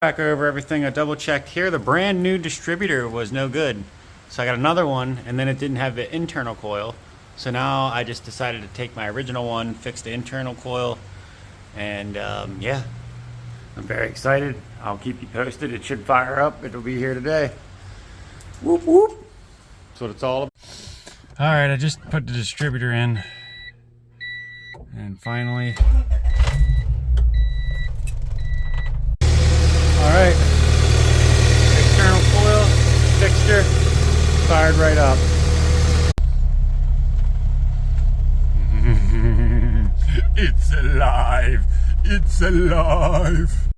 Back over everything. I double checked here. The brand new distributor was no good. So I got another one, and then it didn't have the internal coil. So now I just decided to take my original one, fix the internal coil, and yeah, I'm very excited. I'll keep you posted. It should fire up. It'll be here today. Whoop whoop. That's what it's all about. All right, I just put the distributor in, and finally. All right, external coil fixture fired right up. It's alive. It's alive.